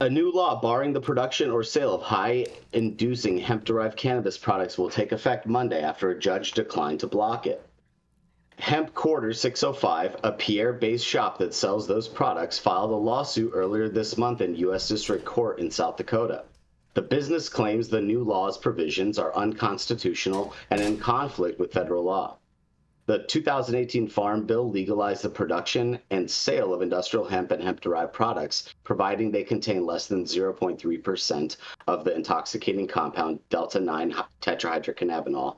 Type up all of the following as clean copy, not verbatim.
A new law barring the production or sale of high-inducing hemp-derived cannabis products will take effect Monday after a judge declined to block it. Hemp Quarter 605, a Pierre-based shop that sells those products, filed a lawsuit earlier this month in U.S. District Court in South Dakota. The business claims the new law's provisions are unconstitutional and in conflict with federal law. The 2018 Farm Bill legalized the production and sale of industrial hemp and hemp-derived products, providing they contain less than 0.3% of the intoxicating compound delta-9 tetrahydrocannabinol,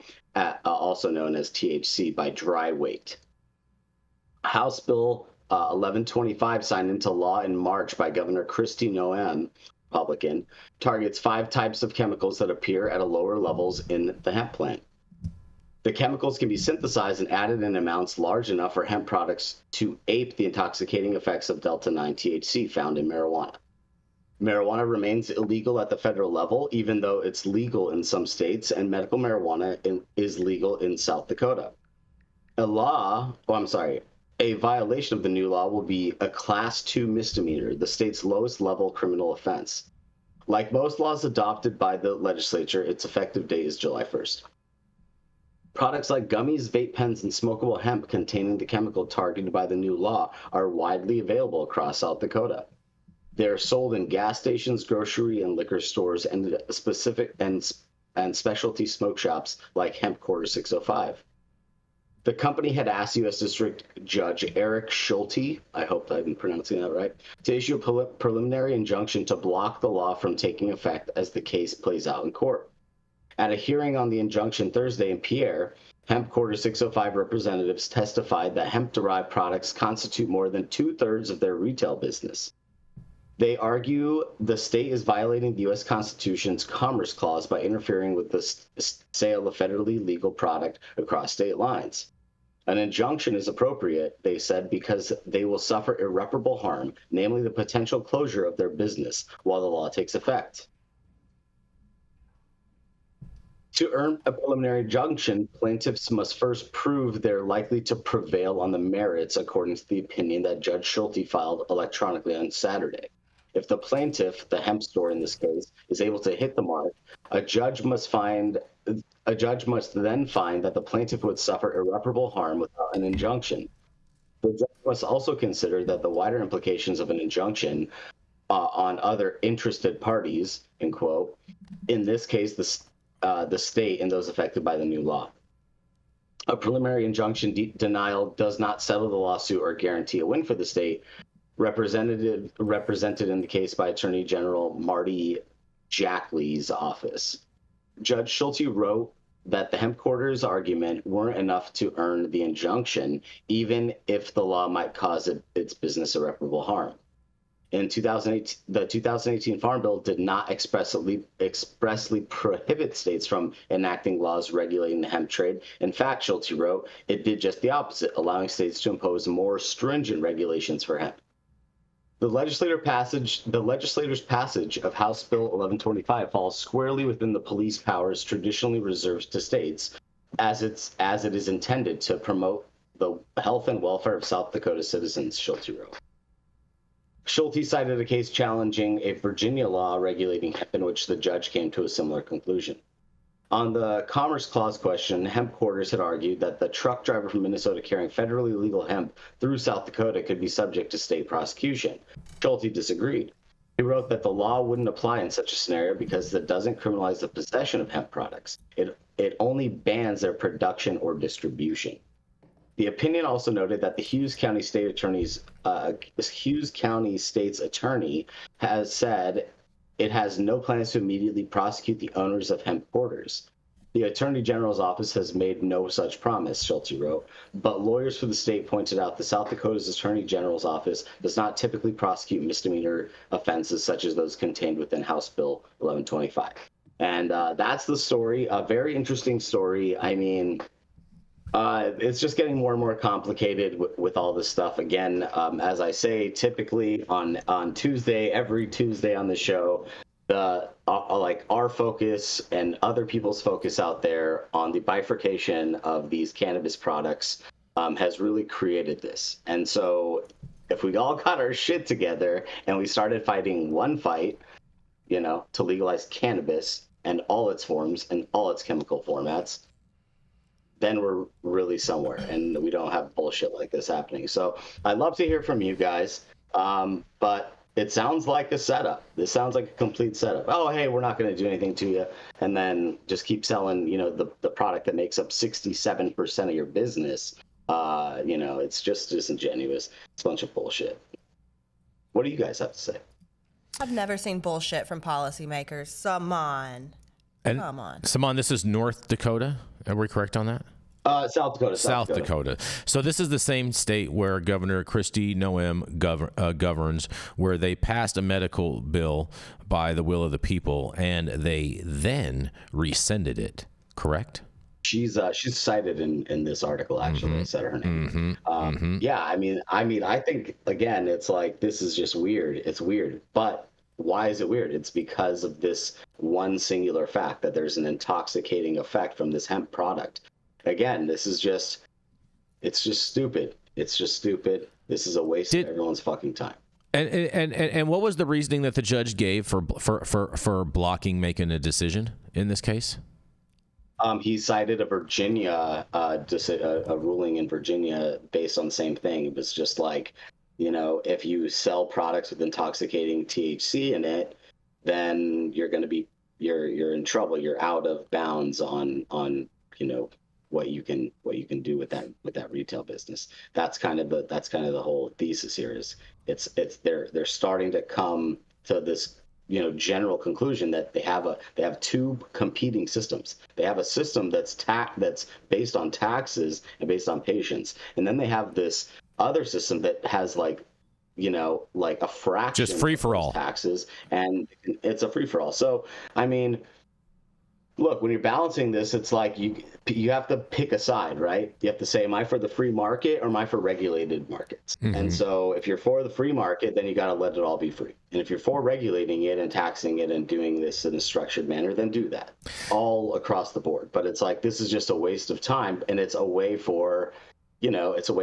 also known as THC, by dry weight. House Bill 1125, signed into law in March by Governor Kristi Noem, Republican, targets 5 types of chemicals that appear at lower levels in the hemp plant. The chemicals can be synthesized and added in amounts large enough for hemp products to ape the intoxicating effects of delta-9 THC found in marijuana. Marijuana remains illegal at the federal level, even though it's legal in some states, and medical marijuana is legal in South Dakota. A violation of the new law will be a Class 2 misdemeanor, the state's lowest level criminal offense. Like most laws adopted by the legislature, its effective date is July 1st. Products like gummies, vape pens, and smokable hemp containing the chemical targeted by the new law are widely available across South Dakota. They are sold in gas stations, grocery and liquor stores, and specialty smoke shops like Hemp Quarter 605. The company had asked U.S. District Judge Eric Schulte, I hope I'm pronouncing that right, to issue a preliminary injunction to block the law from taking effect as the case plays out in court. At a hearing on the injunction Thursday in Pierre, Hemp Quarter 605 representatives testified that hemp-derived products constitute more than 2/3 of their retail business. They argue the state is violating the U.S. Constitution's Commerce Clause by interfering with the sale of federally legal product across state lines. An injunction is appropriate, they said, because they will suffer irreparable harm, namely the potential closure of their business while the law takes effect. To earn a preliminary injunction, plaintiffs must first prove they're likely to prevail on the merits, according to the opinion that Judge Schulte filed electronically on Saturday. If the plaintiff, the hemp store in this case, is able to hit the mark, a judge must then find that the plaintiff would suffer irreparable harm without an injunction. The judge must also consider that the wider implications of an injunction on other interested parties, end quote, in this case, the state and those affected by the new law. A preliminary injunction denial does not settle the lawsuit or guarantee a win for the state. Represented in the case by Attorney General Marty Jackley's office. Judge Schulte wrote that the hemp quarters argument weren't enough to earn the injunction, even if the law might cause its business irreparable harm. In 2008, the 2018 Farm Bill did not expressly prohibit states from enacting laws regulating the hemp trade. In fact, Schulte wrote, it did just the opposite, allowing states to impose more stringent regulations for hemp. The legislator's passage of House Bill 1125 falls squarely within the police powers traditionally reserved to states, as it is intended to promote the health and welfare of South Dakota citizens, Schulte wrote. Schulte cited a case challenging a Virginia law regulating hemp, in which the judge came to a similar conclusion. On the Commerce Clause question, Hemp Quarters had argued that the truck driver from Minnesota carrying federally legal hemp through South Dakota could be subject to state prosecution. Schulte disagreed. He wrote that the law wouldn't apply in such a scenario because it doesn't criminalize the possession of hemp products. It only bans their production or distribution. The opinion also noted that the Hughes County State's attorney has said it has no plans to immediately prosecute the owners of hemp quarters. The Attorney General's office has made no such promise, Schulte wrote, but lawyers for the state pointed out the South Dakota's Attorney General's office does not typically prosecute misdemeanor offenses such as those contained within House Bill 1125. And that's the story, a very interesting story. I mean, it's just getting more and more complicated with all this stuff. Again, as I say, typically on Tuesday, every Tuesday on the show, our focus and other people's focus out there on the bifurcation of these cannabis products has really created this. And so if we all got our shit together and we started fighting one fight, to legalize cannabis and all its forms and all its chemical formats, then we're really somewhere, and we don't have bullshit like this happening. So I'd love to hear from you guys, but it sounds like a setup. This sounds like a complete setup. Oh, hey, we're not going to do anything to you, and then just keep selling, the product that makes up 67% of your business. It's just disingenuous. It's a bunch of bullshit. What do you guys have to say? I've never seen bullshit from policymakers. Come on. Simon, this is North Dakota. Are we correct on that? South Dakota. South Dakota. So this is the same state where Governor Kristi Noem governs, where they passed a medical bill by the will of the people, and they then rescinded it. Correct? She's cited in this article. Actually, I said her name. Yeah, I mean, I think again, it's like this is just weird. It's weird, but why is it weird? It's because of this one singular fact that there's an intoxicating effect from this hemp product. Again, it's just stupid. It's just stupid. This is a waste of everyone's fucking time. And what was the reasoning that the judge gave for blocking making a decision in this case? He cited a Virginia a ruling in Virginia based on the same thing. It was just like, if you sell products with intoxicating THC in it, then you're in trouble. You're out of bounds on what you can do with that retail business. That's kind of the whole thesis here. Is they're starting to come to this general conclusion that they have two competing systems. They have a system that's based on taxes and based on patients, and then they have this other system that has like a fraction, just free for all taxes, and it's a free for all. So I mean, look, when you're balancing this, it's like you have to pick a side, right? You have to say, am I for the free market or am I for regulated markets? And so if you're for the free market, then you got to let it all be free. And if you're for regulating it and taxing it and doing this in a structured manner, then do that all across the board. But it's like, this is just a waste of time, and it's a way for, it's a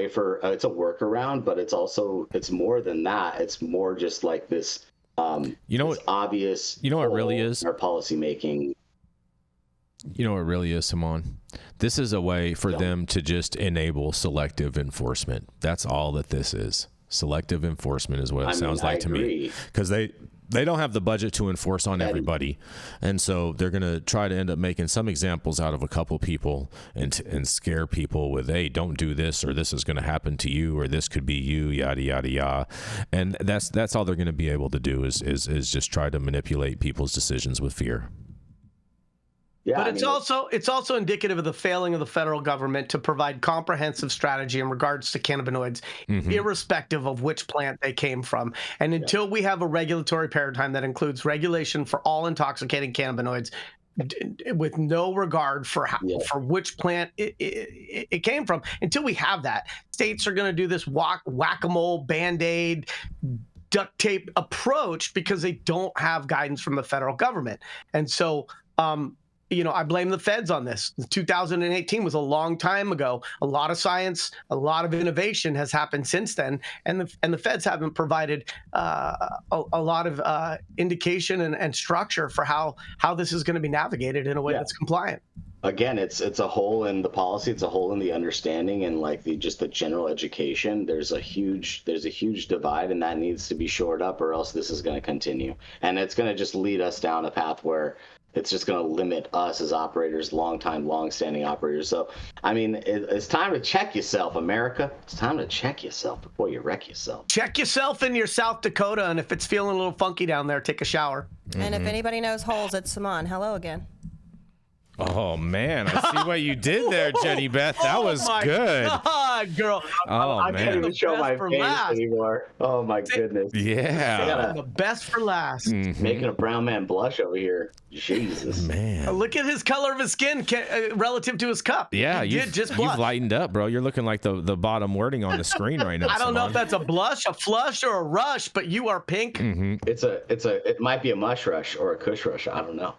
workaround, but it's more than that. It's more just like this, this obvious, it really is our policy making. You know what it really is, Simon? This is a way for them to just enable selective enforcement. That's all that this is. Selective enforcement is what it sounds like to me. Because they don't have the budget to enforce on everybody. And so they're going to try to end up making some examples out of a couple people and scare people with, hey, don't do this, or this is going to happen to you, or this could be you, yada, yada, yada. And that's all they're going to be able to do is just try to manipulate people's decisions with fear. Yeah, but it's also indicative of the failing of the federal government to provide comprehensive strategy in regards to cannabinoids, irrespective of which plant they came from. And until we have a regulatory paradigm that includes regulation for all intoxicating cannabinoids, with no regard for which plant it came from, until we have that, states are going to do this whack-a-mole, Band-Aid, duct tape approach because they don't have guidance from the federal government. And so, I blame the feds on this. 2018 was a long time ago. A lot of science, a lot of innovation has happened since then, and the feds haven't provided a lot of indication and structure for how this is going to be navigated in a way that's compliant. Again, it's a hole in the policy. It's a hole in the understanding and like the general education. There's a huge divide, and that needs to be shored up, or else this is going to continue, and it's going to just lead us down a path where it's just going to limit us as operators, long-standing operators. So, I mean, it's time to check yourself, America. It's time to check yourself before you wreck yourself. Check yourself in your South Dakota, and if it's feeling a little funky down there, take a shower. And if anybody knows holes, it's Simon. Hello again. Oh, man. I see what you did there, Jenny Beth. That was good. God, girl. I can't even show my face anymore. Oh, my goodness. Yeah. The best for last. Making a brown man blush over here. Jesus. Man. Look at his color of his skin relative to his cup. Yeah, you've lightened up, bro. You're looking like the bottom wording on the screen right now. I don't know if that's a blush, a flush, or a rush, but you are pink. It might be a mush rush or a kush rush. I don't know.